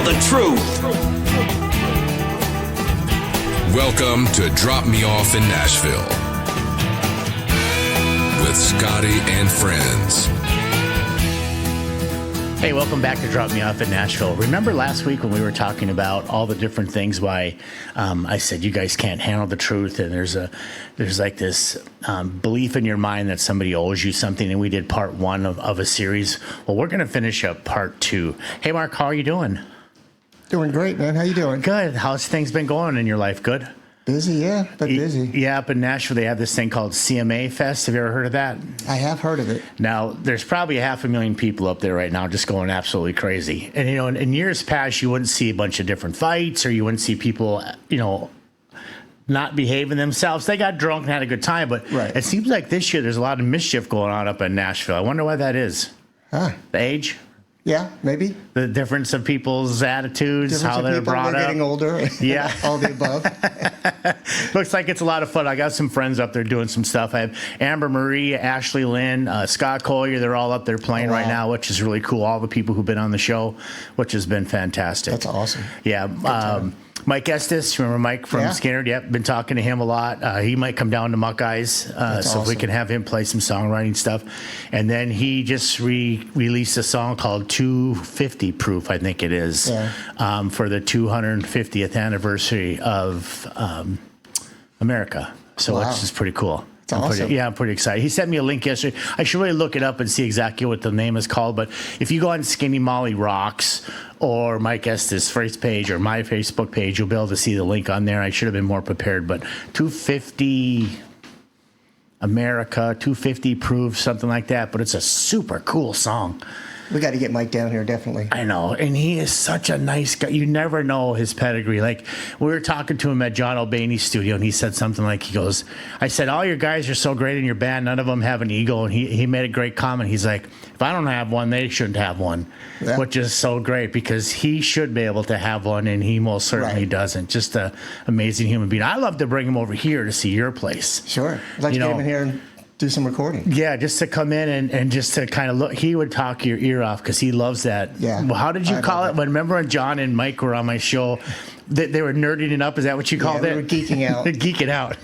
the truth. Welcome to Drop Me Off in Nashville with Scottie and friends. Hey, welcome back to Drop Me Off in Nashville. Remember last week when we were talking about all the different things why I said you guys can't handle the truth, and there's like this belief in your mind that somebody owes you something, and we did part one of a series. Well, we're going to finish up part two. Hey, Mark, how are you doing? Doing great, man. How you doing? Good. How's things been going in your life? Good? Busy, yeah, but busy. Yeah, up in Nashville, they have this thing called CMA Fest. Have you ever heard of that? I have heard of it. Now, there's probably 500,000 people up there right now just going absolutely crazy. And, in years past, you wouldn't see a bunch of different fights, or you wouldn't see people, not behaving themselves. They got drunk and had a good time, but It seems like this year there's a lot of mischief going on up in Nashville. I wonder why that is. Huh. The age? Yeah, maybe. The difference of people's attitudes, how they're brought up. Getting older. Yeah. All the above. Looks like it's a lot of fun. I got some friends up there doing some stuff. I have Amber Marie, Ashley Lynn, Scott Collier. They're all up there playing right now, which is really cool. All the people who've been on the show, which has been fantastic. That's awesome. Yeah. Mike Estes, remember Mike from Skinner? Yep, been talking to him a lot. He might come down to Muck Eyes, so awesome. We can have him play some songwriting stuff. And then he just released a song called 250 Proof, I think it is, for the 250th anniversary of America. So which is pretty cool. Awesome. I'm pretty excited. He sent me a link yesterday. I should really look it up and see exactly what the name is called. But if you go on Skinny Molly Rocks or Mike Estes' first page or my Facebook page, you'll be able to see the link on there. I should have been more prepared. But 250 America, 250 Proof, something like that. But it's a super cool song. We got to get Mike down here, definitely. I know, and he is such a nice guy. You never know his pedigree. Like, we were talking to him at John O'Bainey's studio, and he said something like, I said, all your guys are so great in your band, none of them have an ego, and he made a great comment. He's like, if I don't have one, they shouldn't have one, which is so great, because he should be able to have one, and he most certainly doesn't. Just an amazing human being. I'd love to bring him over here to see your place. Sure. I'd like to get him in here and do some recording. Yeah, just to come in and just to kind of look. He would talk your ear off because he loves that. Yeah. Well, how did you call it? Remember when John and Mike were on my show, they were nerding it up? Is that what you called it? We were geeking out. Geeking out.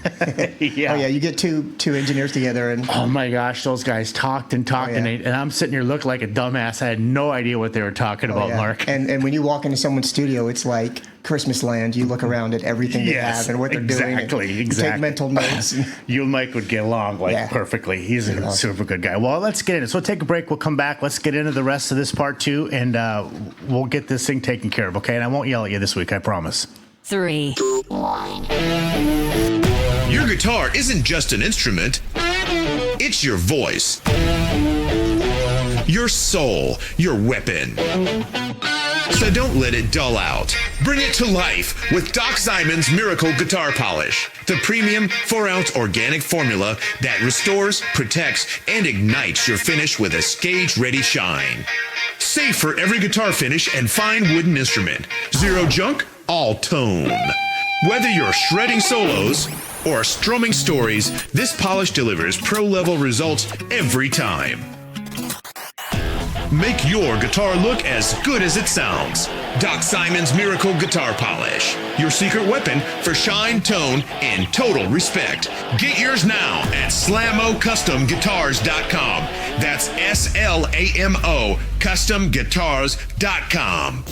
Yeah. Oh, yeah, you get two engineers together. And oh, my gosh, those guys talked and and I'm sitting here looking like a dumbass. I had no idea what they were talking about, Mark. And when you walk into someone's studio, it's like Christmas land. You look around at everything they have and what they're doing. Exactly. Take mental notes. You and Mike would get along perfectly. He's a super good guy. Well, let's get into it. So we'll take a break. We'll come back. Let's get into the rest of this part two, and we'll get this thing taken care of, okay? And I won't yell at you this week, I promise. 3, 1. Your guitar isn't just an instrument. It's your voice. Your soul. Your weapon. So don't let it dull out. Bring it to life with Doc Simon's Miracle Guitar Polish, the premium 4-ounce organic formula that restores, protects, and ignites your finish with a stage-ready shine. Safe for every guitar finish and fine wooden instrument. Zero junk, all tone. Whether you're shredding solos or strumming stories, this polish delivers pro-level results every time. Make your guitar look as good as it sounds. Doc Simon's Miracle Guitar Polish. Your secret weapon for shine, tone, and total respect. Get yours now at SlamoCustomGuitars.com. That's SLAMO CustomGuitars.com.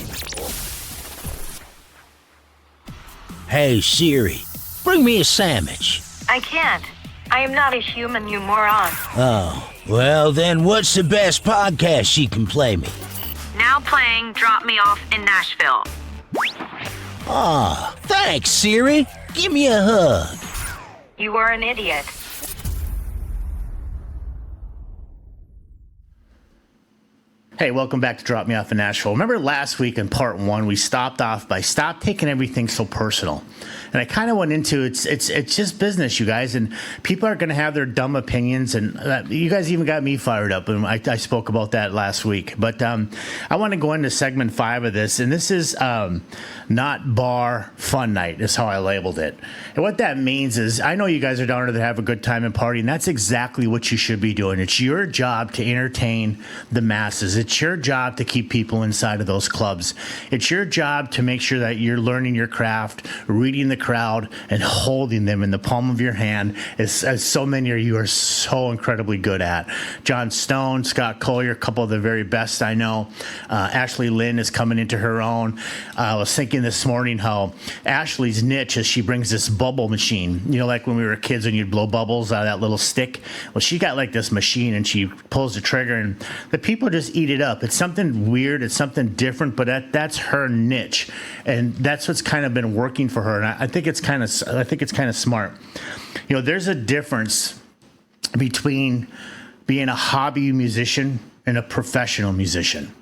Hey, Siri, bring me a sandwich. I can't. I am not a human, you moron. Oh, well then what's the best podcast she can play me? Now playing Drop Me Off in Nashville. Ah, thanks, Siri. Give me a hug. You are an idiot. Hey, welcome back to Drop Me Off in Nashville. Remember last week in part one, we stopped off by stop taking everything so personal. And I kind of went into it's just business, you guys, and people are going to have their dumb opinions. And you guys even got me fired up, and I spoke about that last week. But I want to go into segment 5 of this, and this is not bar fun night is how I labeled it. And what that means is I know you guys are down there to have a good time and party, and that's exactly what you should be doing. It's your job to entertain the masses. It's It's your job to keep people inside of those clubs. It's your job to make sure that you're learning your craft, reading the crowd, and holding them in the palm of your hand, as so many of you are so incredibly good at. John Stone, Scott Collier, a couple of the very best I know. Ashley Lynn is coming into her own. I was thinking this morning how Ashley's niche is she brings this bubble machine. You know, like when we were kids and you'd blow bubbles out of that little stick. Well, she got like this machine and she pulls the trigger and the people just eat it up. It's something weird. It's something different, but that's her niche, and that's what's kind of been working for her. And I think it's kind of smart. You know, there's a difference between being a hobby musician and a professional musician.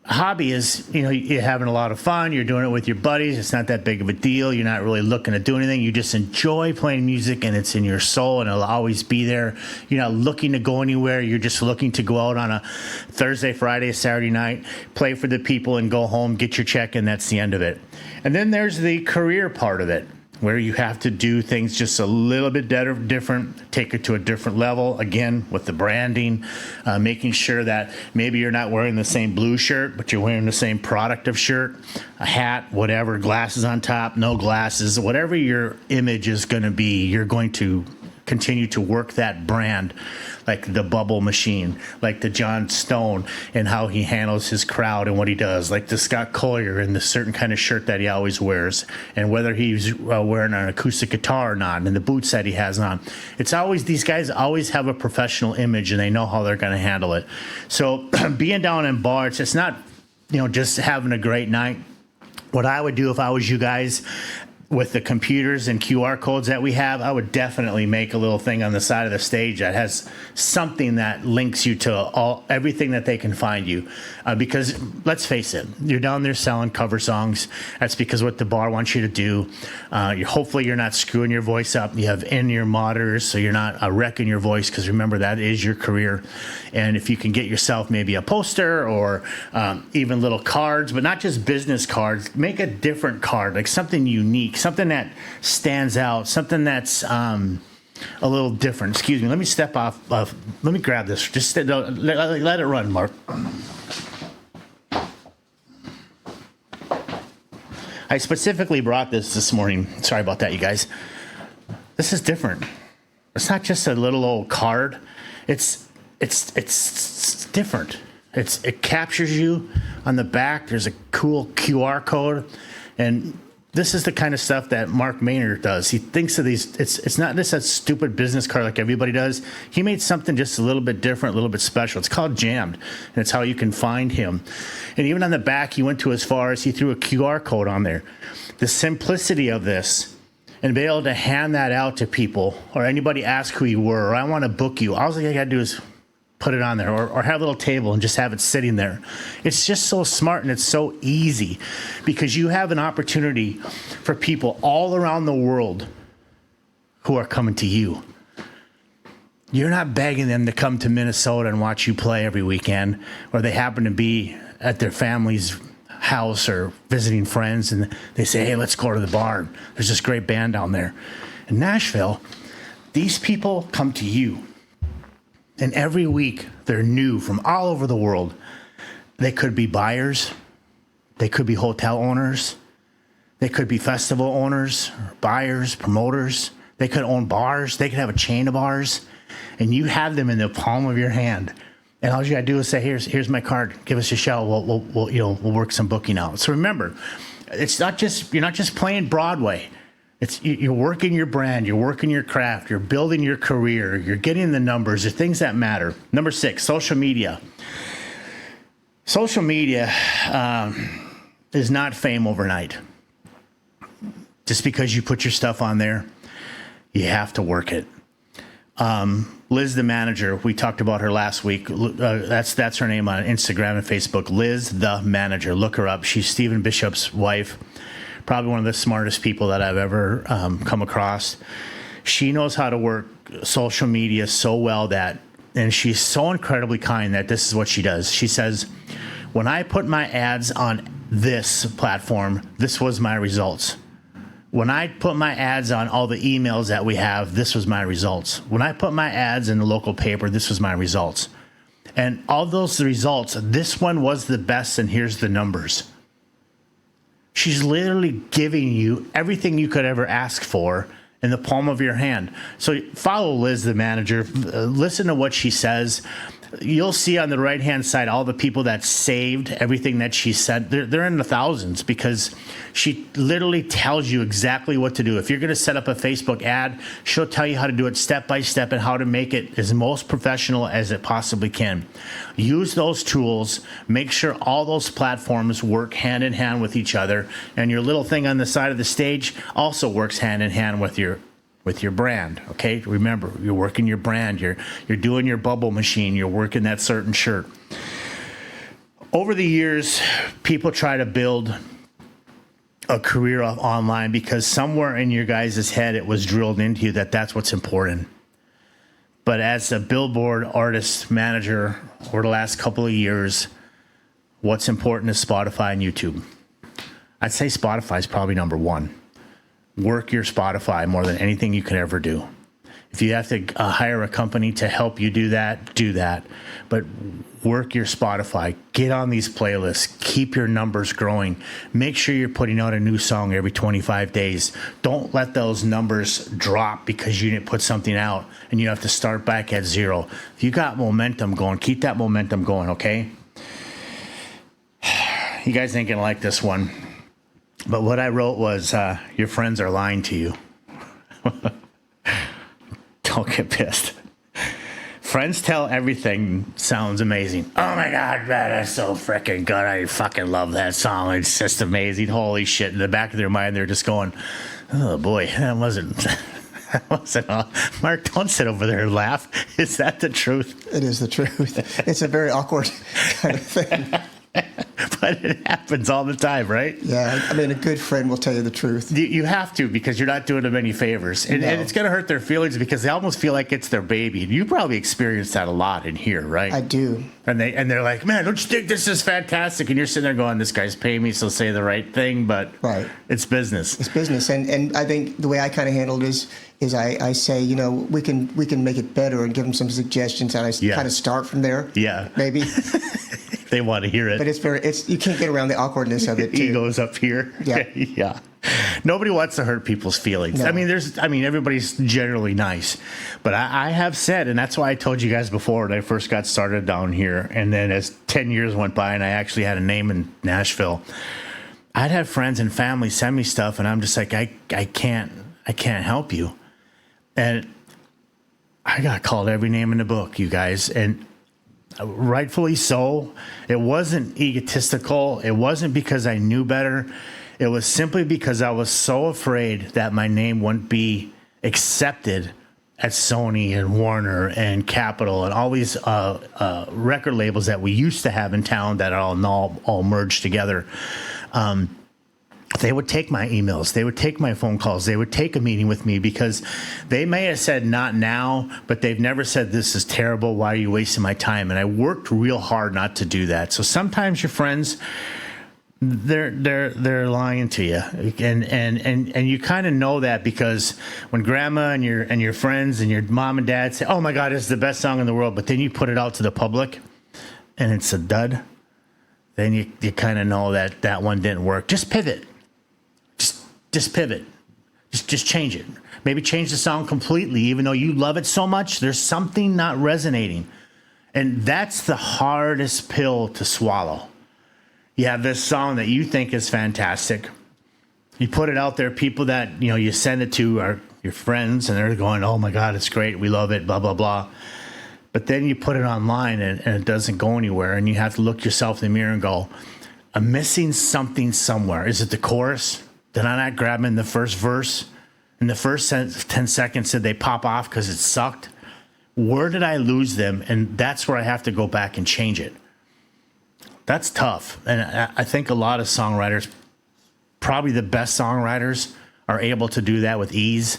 Hobby is, you know, you're having a lot of fun. You're doing it with your buddies. It's not that big of a deal. You're not really looking to do anything. You just enjoy playing music, and it's in your soul, and it'll always be there. You're not looking to go anywhere. You're just looking to go out on a Thursday, Friday, Saturday night, play for the people, and go home, get your check, and that's the end of it. And then there's the career part of it, where you have to do things just a little bit better, different, take it to a different level, again, with the branding, making sure that maybe you're not wearing the same blue shirt, but you're wearing the same product of shirt, a hat, whatever, glasses on top, no glasses, whatever your image is going to be, you're going to continue to work that brand, like the bubble machine, like the John Stone and how he handles his crowd and what he does, like the Scott Collier and the certain kind of shirt that he always wears, and whether he's wearing an acoustic guitar or not, and the boots that he has on. It's always, these guys always have a professional image and they know how they're going to handle it. So being down in bars, it's not, you know, just having a great night. What I would do if I was you guys, with the computers and QR codes that we have, I would definitely make a little thing on the side of the stage that has something that links you to everything that they can find you. Because let's face it, you're down there selling cover songs. That's because what the bar wants you to do. Hopefully you're not screwing your voice up. You have in-ear monitors, so you're not wrecking your voice, because remember, that is your career. And if you can get yourself maybe a poster or even little cards, but not just business cards, make a different card, like something unique, something that stands out, something that's a little different. Excuse me. Let me step off. Let me grab this. Just let it run, Mark. I specifically brought this morning. Sorry about that, you guys. This is different. It's not just a little old card. It's different. It captures you on the back. There's a cool QR code, and this is the kind of stuff that Mark Maynard does. He thinks of these. It's not just a stupid business card like everybody does. He made something just a little bit different, a little bit special. It's called Jammed, and it's how you can find him. And even on the back, he went to as far as he threw a QR code on there. The simplicity of this, and be able to hand that out to people, or anybody ask who you were, or I want to book you. All I got to do is put it on there, or have a little table and just have it sitting there. It's just so smart, and it's so easy, because you have an opportunity for people all around the world who are coming to you. You're not begging them to come to Minnesota and watch you play every weekend, or they happen to be at their family's house or visiting friends, and they say, hey, let's go to the bar. There's this great band down there. In Nashville, these people come to you. And every week, they're new from all over the world. They could be buyers. They could be hotel owners. They could be festival owners, buyers, promoters. They could own bars. They could have a chain of bars. And you have them in the palm of your hand. And all you got to do is say, here's my card. Give us a shout. We'll work some booking out. So remember, you're not just playing Broadway. You're working your brand, you're working your craft, you're building your career, you're getting the numbers, the things that matter. Number 6, social media. Social media is not fame overnight. Just because you put your stuff on there, you have to work it. Liz, the manager, we talked about her last week. That's her name on Instagram and Facebook. Liz, the manager. Look her up. She's Stephen Bishop's wife. Probably one of the smartest people that I've ever come across. She knows how to work social media so well and she's so incredibly kind that this is what she does. She says, when I put my ads on this platform, this was my results. When I put my ads on all the emails that we have, this was my results. When I put my ads in the local paper, this was my results. And all those results, this one was the best, and here's the numbers. She's literally giving you everything you could ever ask for in the palm of your hand. So follow Liz, the manager. Listen to what she says. You'll see on the right-hand side all the people that saved everything that she said. They're in the thousands because she literally tells you exactly what to do. If you're going to set up a Facebook ad, she'll tell you how to do it step by step and how to make it as most professional as it possibly can. Use those tools. Make sure all those platforms work hand in hand with each other. And your little thing on the side of the stage also works hand in hand with your brand. Okay, remember, you're working your brand, you're doing your bubble machine, you're working that certain shirt. Over the years, people try to build a career online because somewhere in your guys' head it was drilled into you that that's what's important. But as a Billboard artist manager over the last couple of years, what's important is Spotify and YouTube. I'd say Spotify is probably number one. Work your Spotify more than anything you can ever do. If you have to hire a company to help you do that, do that. But work your Spotify. Get on these playlists. Keep your numbers growing. Make sure you're putting out a new song every 25 days. Don't let those numbers drop because you didn't put something out and you have to start back at zero. If you got momentum going, keep that momentum going, okay? You guys ain't gonna like this one. But what I wrote was, your friends are lying to you. Don't get pissed. Friends tell everything sounds amazing. Oh my God, man, that's so freaking good. I fucking love that song. It's just amazing. Holy shit. In the back of their mind, they're just going, oh boy, that wasn't all. Mark, don't sit over there and laugh. Is that the truth? It is the truth. It's a very awkward kind of thing. But it happens all the time, right? Yeah, I mean, a good friend will tell you the truth. You have to, because you're not doing them any favors. And it's going to hurt their feelings because they almost feel like it's their baby. You probably experience that a lot in here, right? I do. And they're like, man, don't you think this is fantastic? And you're sitting there going, this guy's paying me, so say the right thing. But right. It's business. It's business. And I think the way I kind of handled it is I say, you know, we can make it better and give them some suggestions. And I kind of start from there. Yeah. Maybe. They want to hear it. But you can't get around the awkwardness of it, too. Ego's up here. Yeah. Yeah. Nobody wants to hurt people's feelings. No. I mean, everybody's generally nice. But I have said, and that's why I told you guys before when I first got started down here, and then as 10 years went by and I actually had a name in Nashville, I'd have friends and family send me stuff, and I'm just like, I can't help you. And I got called every name in the book, you guys, and rightfully so. It wasn't egotistical. It wasn't because I knew better. It was simply because I was so afraid that my name wouldn't be accepted at Sony and Warner and Capitol and all these record labels that we used to have in town that are all merged together. They would take my emails. They would take my phone calls. They would take a meeting with me because they may have said not now, but they've never said this is terrible. Why are you wasting my time? And I worked real hard not to do that. So sometimes your friends, they're lying to you, and you kind of know that because when grandma and your friends and your mom and dad say, "Oh my God, it's the best song in the world," but then you put it out to the public, and it's a dud, then you kind of know that one didn't work. Just pivot. Just pivot. Just change it. Maybe change the song completely, even though you love it so much. There's something not resonating. And that's the hardest pill to swallow. You have this song that you think is fantastic. You put it out there. People that you send it to are your friends, and they're going, "Oh my God, it's great. We love it, blah, blah, blah." But then you put it online, and it doesn't go anywhere. And you have to look yourself in the mirror and go, I'm missing something somewhere. Is it the chorus? Did I not grab them in the first verse? In the first 10 seconds, did they pop off because it sucked? Where did I lose them? And that's where I have to go back and change it. That's tough. And I think a lot of songwriters, probably the best songwriters, are able to do that with ease.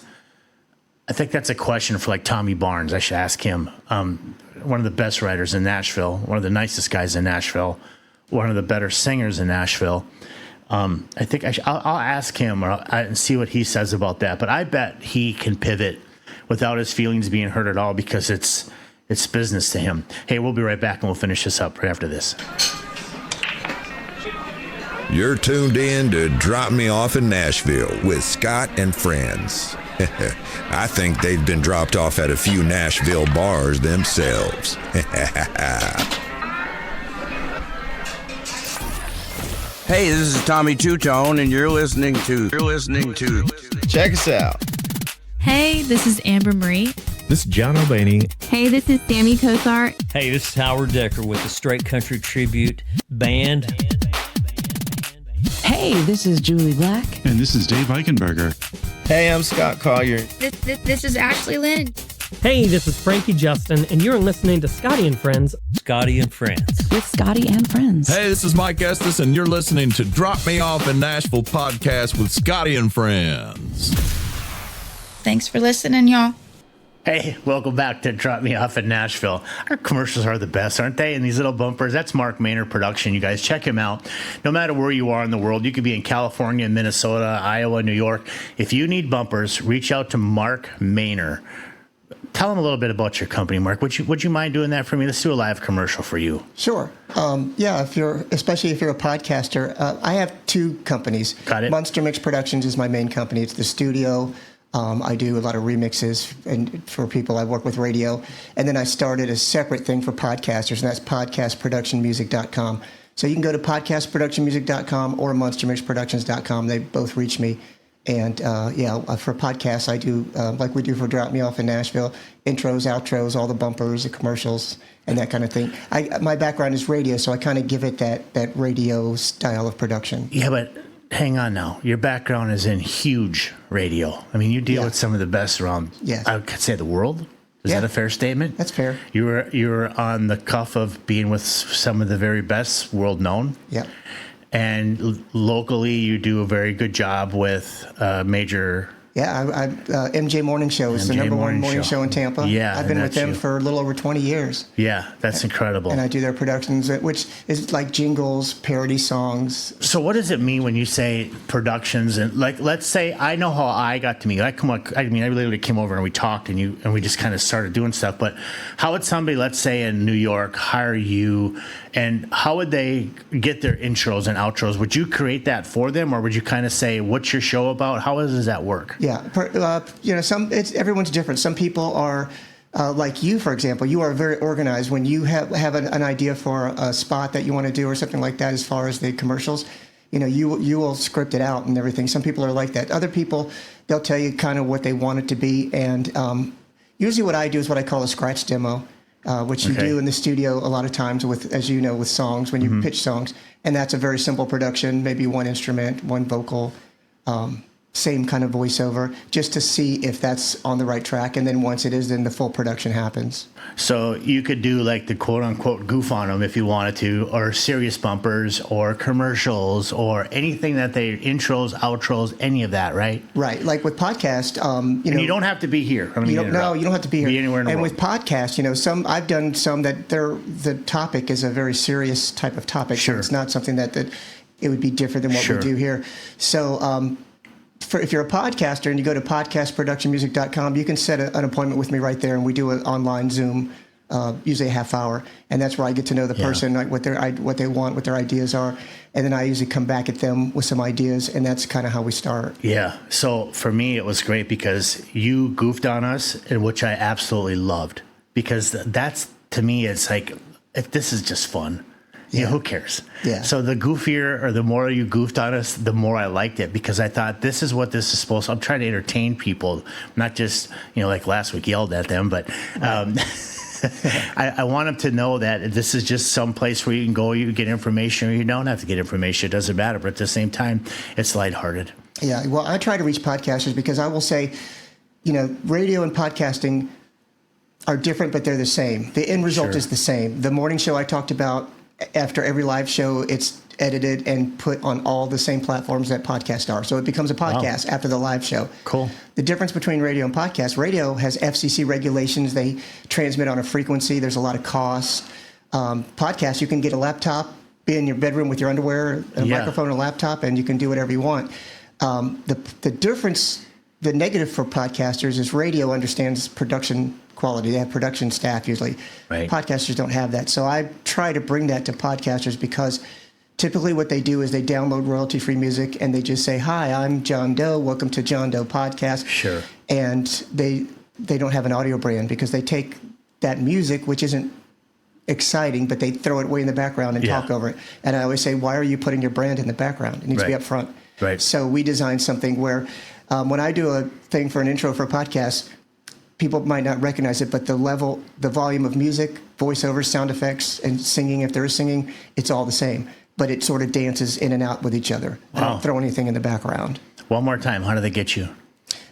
I think that's a question for like Tommy Barnes. I should ask him. One of the best writers in Nashville, one of the nicest guys in Nashville, one of the better singers in Nashville. I think I'll ask him and see what he says about that. But I bet he can pivot without his feelings being hurt at all because it's It's business to him. Hey, we'll be right back, and we'll finish this up right after this. You're tuned in to Drop Me Off in Nashville with Scott and friends. I think they've been dropped off at a few Nashville bars themselves. Hey, this is Tommy Two-Tone, and you're listening to. Check us out. Hey, this is Amber Marie. This is John O'Baney. Hey, this is Sammy Kosar. Hey, this is Howard Decker with the Straight Country Tribute Band. Hey, this is Julie Black. And this is Dave Eichenberger. Hey, I'm Scott Collier. This is Ashley Lynn. Hey, this is Frankie Justin, and you're listening to Scottie and Friends. Scottie and Friends. With Scottie and Friends. Hey, this is Mike Estes, and you're listening to Drop Me Off in Nashville podcast with Scottie and Friends. Thanks for listening, y'all. Hey, welcome back to Drop Me Off in Nashville. Our commercials are the best, aren't they? And these little bumpers, that's Mark Maynard production. You guys check him out. No matter where you are in the world, you could be in California, Minnesota, Iowa, New York. If you need bumpers, reach out to Mark Maynard. Tell them a little bit about your company, Mark. Would you mind doing that for me? Let's do a live commercial for you. Sure. Yeah, especially if you're a podcaster. I have two companies. Got it. Monster Mix Productions is my main company. It's the studio. I do a lot of remixes and for people. I work with radio. And then I started a separate thing for podcasters, and that's podcastproductionmusic.com. So you can go to podcastproductionmusic.com or monstermixproductions.com. They both reach me. And for podcasts, I do, like we do for Drop Me Off in Nashville, intros, outros, all the bumpers, the commercials, and that kind of thing. My background is radio, so I kind of give it that radio style of production. Yeah, but hang on now. Your background is in huge radio. I mean, you deal with some of the best around, I could say, the world. Is that a fair statement? That's fair. You were on the cuff of being with some of the very best, world known. Yeah. And locally, you do a very good job with major. Yeah, MJ Morning Show is the number one morning show in Tampa. Yeah, I've been with them for a little over 20 years. Yeah, that's incredible. And I do their productions, which is like jingles, parody songs. So what does it mean when you say productions? And like, let's say I know how I got to meet you. I literally came over and we talked and we just kind of started doing stuff. But how would somebody, let's say in New York, hire you? And how would they get their intros and outros? Would you create that for them, or would you kind of say, "What's your show about?" How does that work? Yeah, everyone's different. Some people are like you, for example. You are very organized. When you have an idea for a spot that you want to do or something like that, as far as the commercials, you will script it out and everything. Some people are like that. Other people, they'll tell you kind of what they want it to be, and usually what I do is what I call a scratch demo. Which you do in the studio a lot of times with, as you know, with songs, when you pitch songs. And that's a very simple production, maybe one instrument, one vocal, same kind of voiceover, just to see if that's on the right track. And then once it is, then the full production happens. So you could do like the quote-unquote goof on them if you wanted to, or serious bumpers, or commercials, or anything that they intros, outros, any of that, right? Right. Like with podcast, and you don't have to be here. You don't have to be here. Be anywhere in the world. And with podcast, I've done some that the topic is a very serious type of topic. Sure. So it's not something that it would be different than what we do here. So, if you're a podcaster and you go to podcastproductionmusic.com, you can set an appointment with me right there, and we do an online Zoom, usually a half hour, and that's where I get to know the person, like what they want, what their ideas are, and then I usually come back at them with some ideas, and that's kind of how we start. Yeah. So for me, it was great because you goofed on us, which I absolutely loved, because that's, to me, it's like, this is just fun. Yeah, who cares? Yeah. So the goofier or the more you goofed on us, the more I liked it, because I thought this is what this is supposed to. I'm trying to entertain people, not just, like last week yelled at them, but I want them to know that this is just some place where you can go, you get information, or you don't have to get information. It doesn't matter. But at the same time, it's lighthearted. Yeah. Well, I try to reach podcasters because I will say, radio and podcasting are different, but they're the same. The end result is the same. The morning show I talked about, after every live show, it's edited and put on all the same platforms that podcasts are. So it becomes a podcast after the live show. Cool. The difference between radio and podcast, radio has FCC regulations. They transmit on a frequency. There's a lot of costs. Podcast, you can get a laptop, be in your bedroom with your underwear, a microphone and a laptop, and you can do whatever you want. The difference, the negative for podcasters is radio understands production quality. They have production staff usually. Right. Podcasters don't have that. So I try to bring that to podcasters because typically what they do is they download royalty-free music and they just say, "Hi, I'm John Doe. Welcome to John Doe Podcast." Sure. And they don't have an audio brand because they take that music, which isn't exciting, but they throw it way in the background and talk over it. And I always say, why are you putting your brand in the background? It needs to be up front. Right. So we designed something where when I do a thing for an intro for a podcast, people might not recognize it, but the volume of music, voiceovers, sound effects, and singing, if there is singing, it's all the same. But it sort of dances in and out with each other. I don't throw anything in the background. One more time, how do they get you?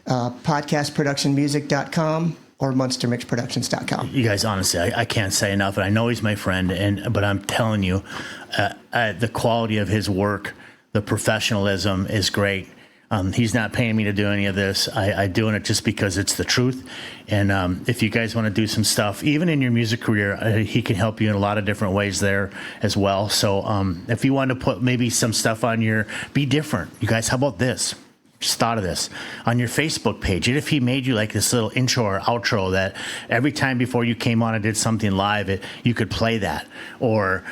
Podcastproductionmusic.com or monstermixproductions.com. You guys, honestly, I can't say enough. And I know he's my friend, but I'm telling you, the quality of his work, the professionalism is great. He's not paying me to do any of this. I'm doing it just because it's the truth. And if you guys want to do some stuff, even in your music career, he can help you in a lot of different ways there as well. So if you want to put maybe some stuff on be different. You guys, how about this? Just thought of this on your Facebook page. And if he made you like this little intro or outro that every time before you came on and did something live, you could play that, or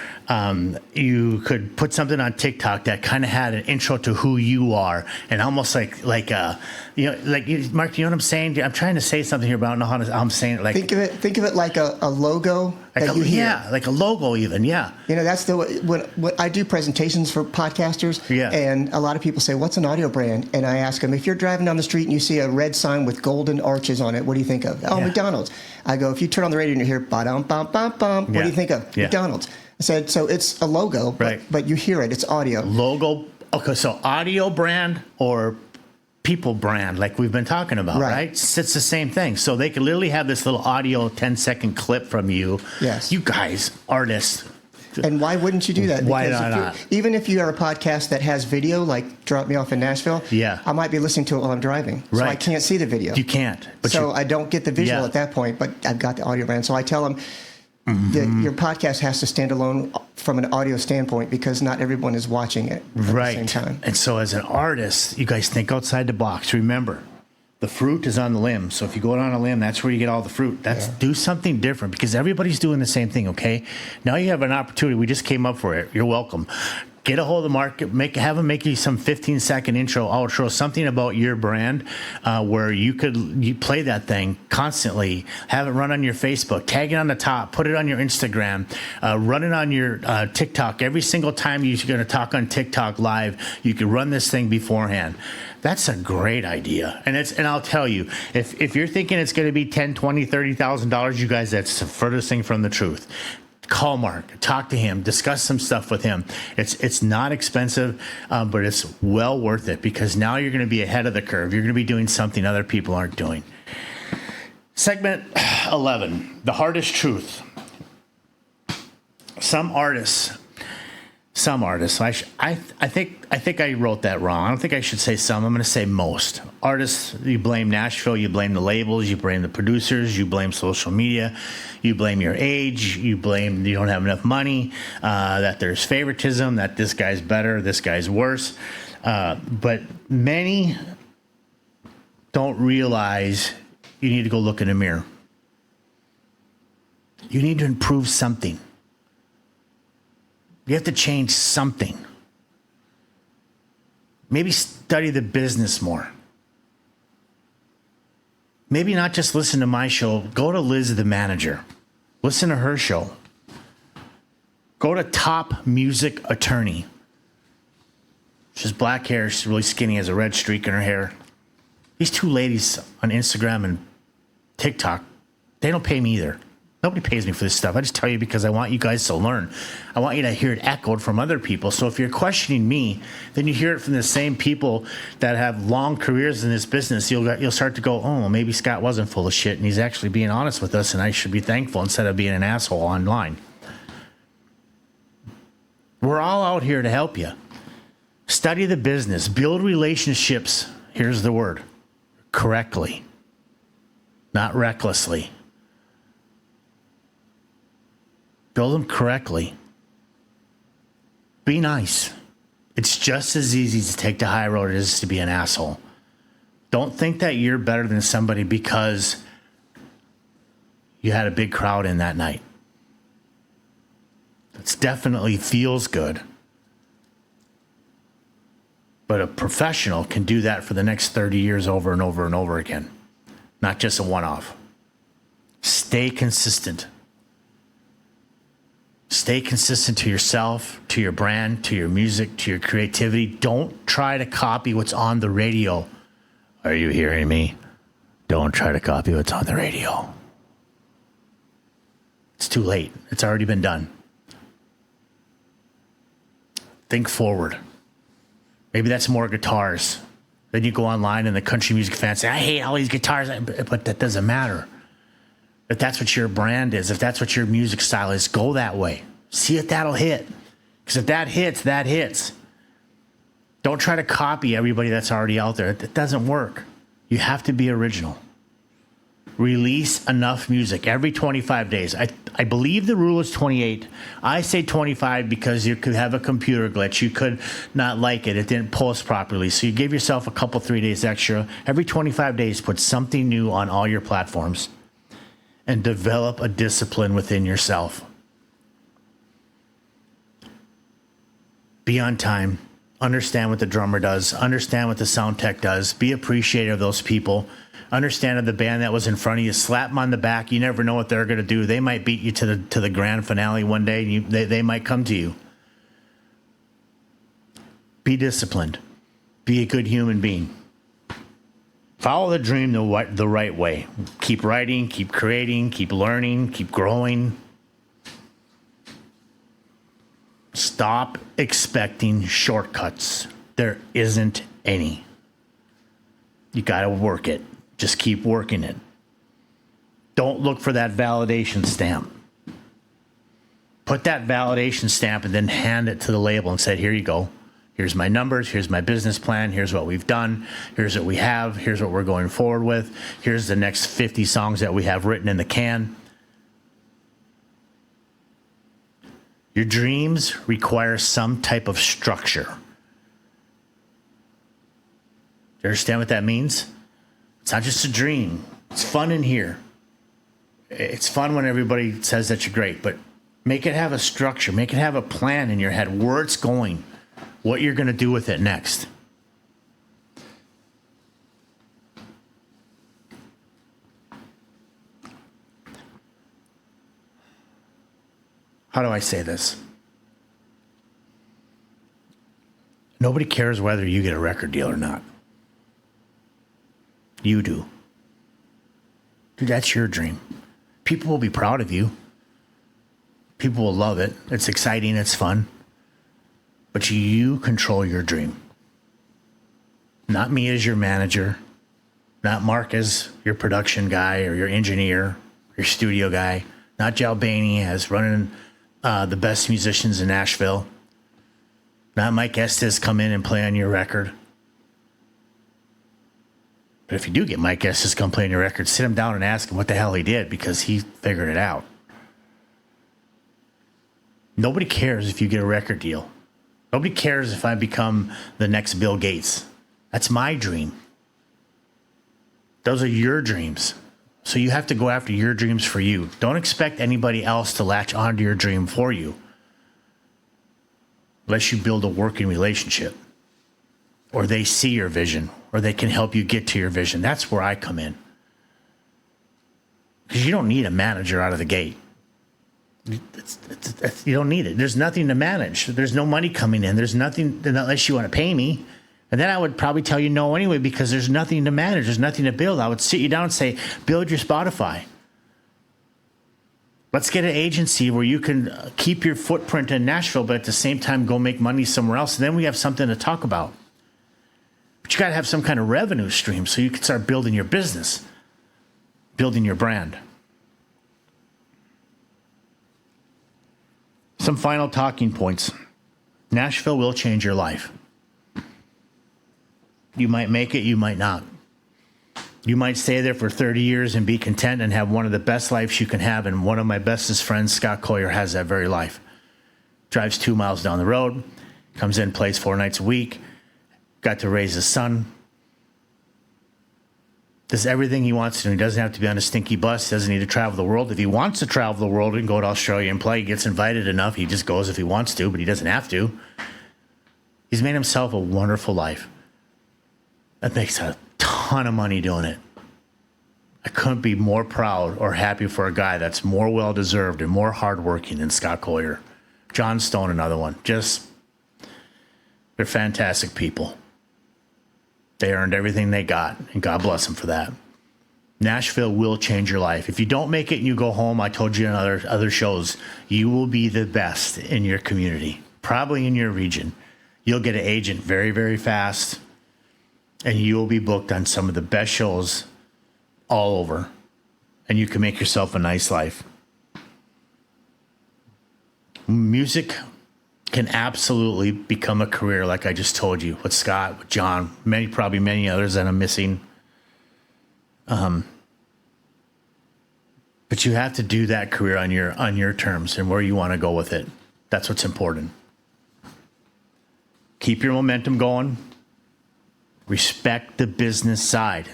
you could put something on TikTok that kind of had an intro to who you are, and almost like Mark, you know what I'm saying? I'm trying to say something here, but I don't know how I'm saying it. Like think of it like a logo that you hear. Yeah, like a logo even. Yeah. You know, that's when I do presentations for podcasters. Yeah. And a lot of people say, "What's an audio brand?" And I ask them, if you're driving down the street and you see a red sign with golden arches on it, what do you think of? Oh, McDonald's. I go, if you turn on the radio and you hear ba-dum, bum, bum, bum, what do you think of? Yeah. McDonald's. I said, so it's a logo, but you hear it. It's audio. Logo. Okay, so audio brand or people brand, like we've been talking about, right? It's the same thing. So they could literally have this little audio 10-second clip from you. Yes. You guys, artists. And why wouldn't you do that? Why Because not? Even if you are a podcast that has video, like Drop Me Off in Nashville, I might be listening to it while I'm driving. So I can't see the video. You can't. But I don't get the visual at that point, but I've got the audio brand. So I tell them that your podcast has to stand alone from an audio standpoint because not everyone is watching it at the same time. And so as an artist, you guys think outside the box. Remember, the fruit is on the limb. So if you go on a limb, that's where you get all the fruit. Do something different because everybody's doing the same thing, okay? Now you have an opportunity. We just came up for it. You're welcome. Get a hold of Mark. Have him make you some 15-second intro, outro, something about your brand where you play that thing constantly. Have it run on your Facebook. Tag it on the top. Put it on your Instagram. Run it on your TikTok. Every single time you're going to talk on TikTok live, you can run this thing beforehand. That's a great idea. And I'll tell you, if you're thinking it's going to be $10,000, $20,000, $30,000, you guys, that's the furthest thing from the truth. Call Mark, talk to him, discuss some stuff with him. It's not expensive, but it's well worth it because now you're going to be ahead of the curve. You're going to be doing something other people aren't doing. Segment 11, the hardest truth. Some artists. I think I wrote that wrong. I don't think I should say some. I'm going to say most. Artists, you blame Nashville, you blame the labels, you blame the producers, you blame social media, you blame your age, you blame you don't have enough money, that there's favoritism, that this guy's better, this guy's worse. But many don't realize you need to go look in the mirror. You need to improve something. You have to change something. Maybe study the business more. Maybe not just listen to my show. Go to Liz, the manager. Listen to her show. Go to Top Music Attorney. She has black hair. She's really skinny, has a red streak in her hair. These two ladies on Instagram and TikTok, they don't pay me either. Nobody pays me for this stuff. I just tell you because I want you guys to learn. I want you to hear it echoed from other people. So if you're questioning me, then you hear it from the same people that have long careers in this business. You'll start to go, oh, maybe Scott wasn't full of shit and he's actually being honest with us and I should be thankful instead of being an asshole online. We're all out here to help you. Study the business. Build relationships. Here's the word. Correctly. Not recklessly. Build them correctly. Be nice. It's just as easy to take the high road as it is to be an asshole. Don't think that you're better than somebody because you had a big crowd in that night. It definitely feels good. But a professional can do that for the next 30 years over and over and over again, not just a one-off. Stay consistent. Stay consistent to yourself, to your brand, to your music, to your creativity. Don't try to copy what's on the radio. Are you hearing me? Don't try to copy what's on the radio. It's too late. It's already been done. Think forward. Maybe that's more guitars. Then you go online and the country music fans say, I hate all these guitars. But that doesn't matter. If that's what your brand is, if that's what your music style is, go that way. See if that'll hit. Because if that hits, that hits. Don't try to copy everybody that's already out there. It doesn't work. You have to be original. Release enough music every 25 days. I believe the rule is 28. I say 25 because you could have a computer glitch. You could not like it. It didn't post properly. So you give yourself a couple, 3 days extra. Every 25 days, put something new on all your platforms and develop a discipline within yourself. Be on time. Understand what the drummer does. Understand what the sound tech does. Be appreciative of those people. Understand the band that was in front of you. Slap them on the back. You never know what they're going to do. They might beat you to the grand finale one day. And they might come to you. Be disciplined. Be a good human being. Follow the dream the right way. Keep writing, keep creating, keep learning, keep growing. Stop expecting shortcuts. There isn't any. You got to work it. Just keep working it. Don't look for that validation stamp. Put that validation stamp and then hand it to the label and say, here you go. Here's my numbers. Here's my business plan. Here's what we've done. Here's what we have. Here's what we're going forward with. Here's the next 50 songs that we have written in the can. Your dreams require some type of structure. Do you understand what that means? It's not just a dream. It's fun in here. It's fun when everybody says that you're great, but make it have a structure. Make it have a plan in your head, where it's going, what you're going to do with it next. How do I say this? Nobody cares whether you get a record deal or not. You do. Dude, that's your dream. People will be proud of you. People will love it. It's exciting. It's fun. But you control your dream. Not me as your manager. Not Mark as your production guy or your engineer, your studio guy. Not Jalbani as running the best musicians in Nashville. Not Mike Estes come in and play on your record. But if you do get Mike Estes come play on your record, sit him down and ask him what the hell he did, because he figured it out. Nobody cares if you get a record deal. Nobody cares if I become the next Bill Gates. That's my dream. Those are your dreams. So you have to go after your dreams for you. Don't expect anybody else to latch onto your dream for you, unless you build a working relationship, or they see your vision, or they can help you get to your vision. That's where I come in. Because you don't need a manager out of the gate. You don't need it. There's nothing to manage. There's no money coming in. There's nothing, unless you want to pay me. And then I would probably tell you no anyway, because there's nothing to manage. There's nothing to build. I would sit you down and say, build your Spotify. Let's get an agency where you can keep your footprint in Nashville, but at the same time go make money somewhere else. And then we have something to talk about. But you got to have some kind of revenue stream so you can start building your business, building your brand. Some final talking points. Nashville will change your life. You might make it, you might not. You might stay there for 30 years and be content and have one of the best lives you can have. And one of my bestest friends, Scott Collier, has that very life. Drives 2 miles down the road, comes in, plays 4 nights a week, got to raise his son. does everything he wants to do. He doesn't have to be on a stinky bus. He doesn't need to travel the world. If he wants to travel the world and go to Australia and play, he gets invited enough. He just goes if he wants to, but he doesn't have to. He's made himself a wonderful life. That makes a ton of money doing it. I couldn't be more proud or happy for a guy that's more well-deserved and more hardworking than Scott Collier. John Stone, another one. They're fantastic people. They earned everything they got, and God bless them for that. Nashville will change your life. If you don't make it and you go home, I told you in other shows, you will be the best in your community, probably in your region. You'll get an agent very, very fast, and you will be booked on some of the best shows all over, and you can make yourself a nice life. Music can absolutely become a career, like I just told you, with Scott, with John, probably many others that I'm missing. But you have to do that career on your terms and where you want to go with it. That's what's important. Keep your momentum going. Respect the business side.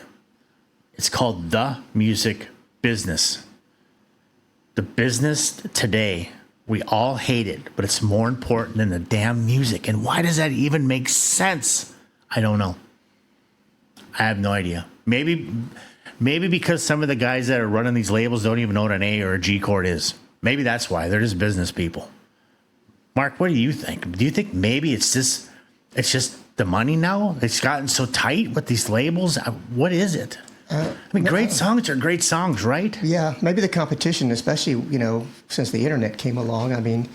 It's called the music business. The business today, we all hate it, but it's more important than the damn music. And why does that even make sense? I don't know. I have no idea. Maybe because some of the guys that are running these labels don't even know what an A or a G chord is. Maybe that's why. They're just business people. Mark, what do you think? Do you think maybe it's just the money now? It's gotten so tight with these labels. What is it? Great songs are great songs, right? Yeah, maybe the competition, especially, since the internet came along. I mean,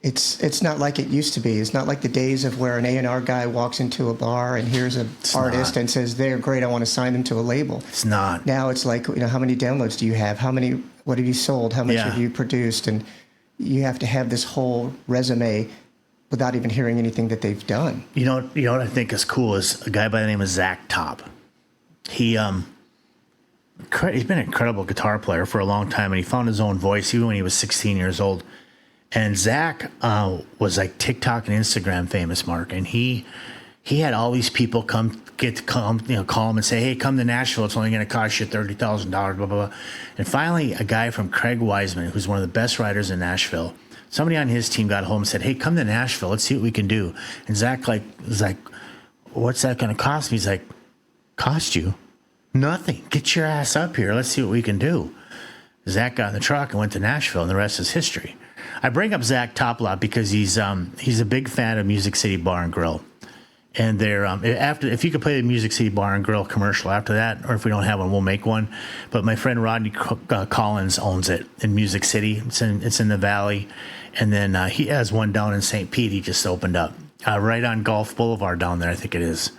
it's not like it used to be. It's not like the days of where an A&R guy walks into a bar and hears an artist and says, they're great, I want to sign them to a label. It's not. Now it's like, how many downloads do you have? What have you sold? How much have you produced? And you have to have this whole resume without even hearing anything that they've done. You know what I think is cool is a guy by the name of Zach Top. He's been an incredible guitar player for a long time, and he found his own voice even when he was 16 years old. And Zach was like TikTok and Instagram famous, Mark, and he had all these people call him and say, hey, come to Nashville. It's only going to cost you $30,000, blah, blah, blah. And finally, a guy from Craig Wiseman, who's one of the best writers in Nashville, somebody on his team got home and said, hey, come to Nashville. Let's see what we can do. And Zach was like, what's that going to cost me? He's like, cost you? Nothing. Get your ass up here. Let's see what we can do. Zach got in the truck and went to Nashville, and the rest is history. I bring up Zach Top a lot because he's a big fan of Music City Bar and Grill. And they're if you could play the Music City Bar and Grill commercial after that, or if we don't have one, we'll make one. But my friend Rodney Collins owns it in Music City. It's in the Valley, and then he has one down in St. Pete. He just opened up right on Gulf Boulevard down there. I think it is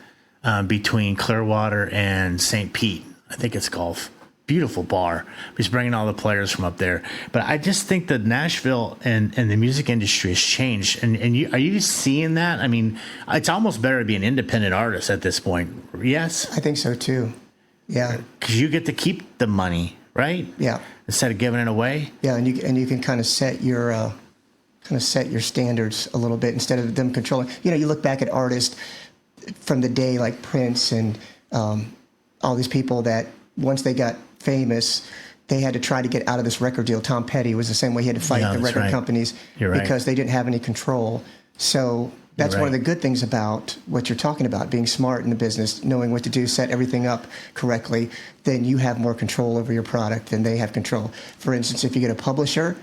between Clearwater and St. Pete. I think it's Gulf. Beautiful bar. He's bringing all the players from up there. But I just think that Nashville and the music industry has changed. And are you seeing that? I mean, it's almost better to be an independent artist at this point. Yes? I think so, too. Yeah. Because you get to keep the money, right? Yeah. Instead of giving it away? Yeah, and you can kind of set your standards a little bit instead of them controlling. You look back at artists from the day like Prince and all these people that once they got famous, they had to try to get out of this record deal. Tom Petty was the same way. He had to fight the record companies because they didn't have any control. So that's one of the good things about what you're talking about, being smart in the business, knowing what to do, set everything up correctly. Then you have more control over your product than they have control. For instance, if you get a publisher,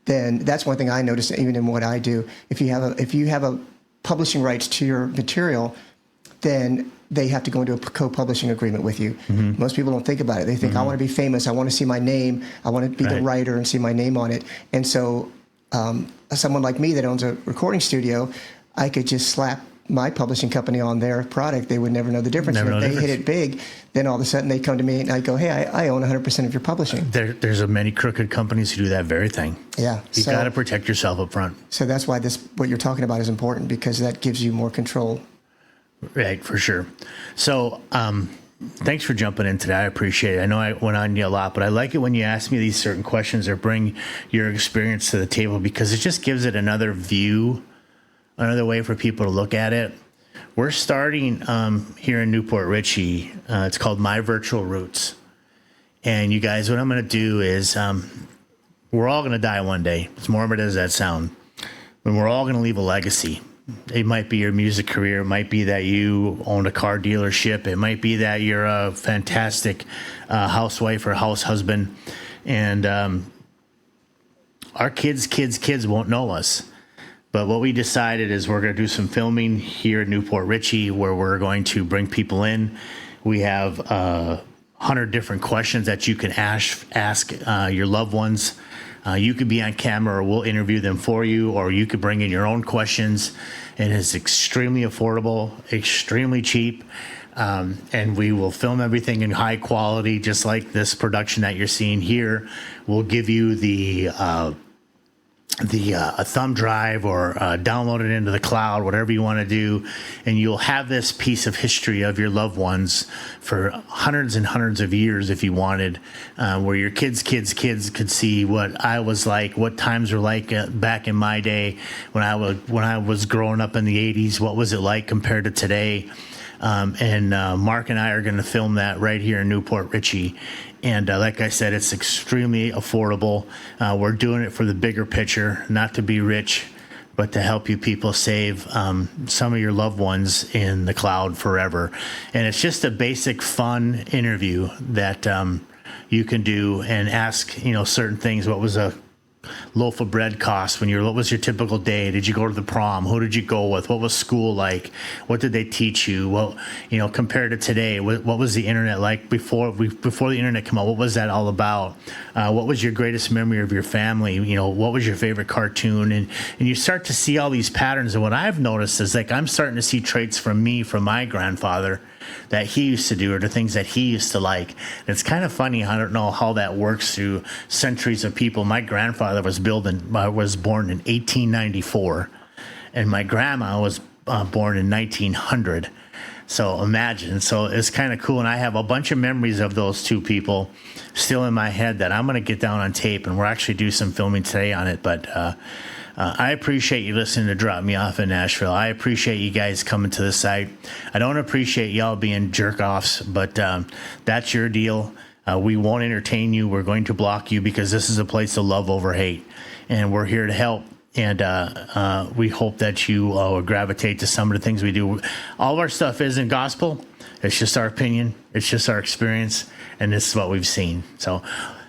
then that's one thing I notice even in what I do. If you have a publishing rights to your material, then they have to go into a co-publishing agreement with you. Mm-hmm. Most people don't think about it. They think, I want to be famous. I want to see my name. I want to be the writer and see my name on it. And so someone like me that owns a recording studio, I could just slap my publishing company on their product. They would never know the difference. If they hit it big, then all of a sudden they come to me and I go, hey, I own 100% of your publishing. There's many crooked companies who do that very thing. Yeah. You got to protect yourself up front. So that's why what you're talking about is important, because that gives you more control. Right, for sure. So thanks for jumping in today. I appreciate it. I know I went on you a lot, but I like it when you ask me these certain questions or bring your experience to the table, because it just gives it another view, another way for people to look at it. we're starting here in Newport Richey. It's called My Virtual Roots. And you guys, what I'm going to do is we're all going to die one day. As morbid as that sound. And we're all going to leave a legacy. It might be your music career. It might be that you own a car dealership. It might be that you're a fantastic housewife or house husband. And our kids won't know us. But what we decided is we're going to do some filming here in Newport Richey where we're going to bring people in. We have 100 different questions that you can ask your loved ones. You could be on camera or we'll interview them for you, or you could bring in your own questions. And it's extremely affordable, extremely cheap. And we will film everything in high quality, just like this production that you're seeing here. We'll give you a thumb drive or download it into the cloud, whatever you want to do, and you'll have this piece of history of your loved ones for hundreds and hundreds of years if you wanted, where your kids could see what I was like, what times were like back in my day when I was growing up in the 80s. What was it like compared to today? And Mark and I are going to film that right here in Newport Richey. And like I said, it's extremely affordable. We're doing it for the bigger picture, not to be rich, but to help you people save some of your loved ones in the cloud forever. And it's just a basic fun interview that you can do and ask, certain things. What was a loaf of bread cost what was your typical day? Did you go to the prom? Who did you go with? What was school like? What did they teach you? Well, compared to today, what was the internet like before the internet came out? What was that all about? What was your greatest memory of your family? What was your favorite cartoon? And you start to see all these patterns. And what I've noticed is I'm starting to see traits from my grandfather that he used to do, or the things that he used to like. And it's kind of funny. I don't know how that works through centuries of people. My grandfather was born in 1894, and my grandma was born in 1900. So imagine. So it's kind of cool. And I have a bunch of memories of those two people still in my head that I'm going to get down on tape, and we'll actually do some filming today on it. But I appreciate you listening to Drop Me Off in Nashville. I appreciate you guys coming to the site. I don't appreciate y'all being jerk-offs, but that's your deal. We won't entertain you. We're going to block you because this is a place of love over hate, and we're here to help. And we hope that you will gravitate to some of the things we do. All of our stuff isn't gospel. It's just our opinion. It's just our experience, and this is what we've seen. So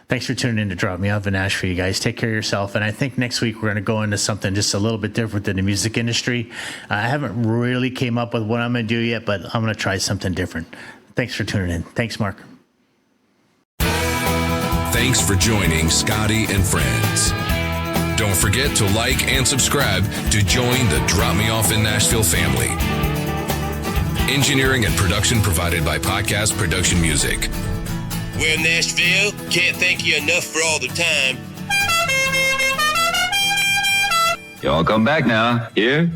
thanks for tuning in to Drop Me Off in Nashville, you guys. Take care of yourself. And I think next week we're going to go into something just a little bit different than the music industry. I haven't really came up with what I'm going to do yet, but I'm going to try something different. Thanks for tuning in. Thanks, Mark. Thanks for joining Scottie and Friends. Don't forget to like and subscribe to join the Drop Me Off in Nashville family. Engineering and production provided by Podcast Production Music. Well, Nashville, can't thank you enough for all the time. Y'all come back now. Here?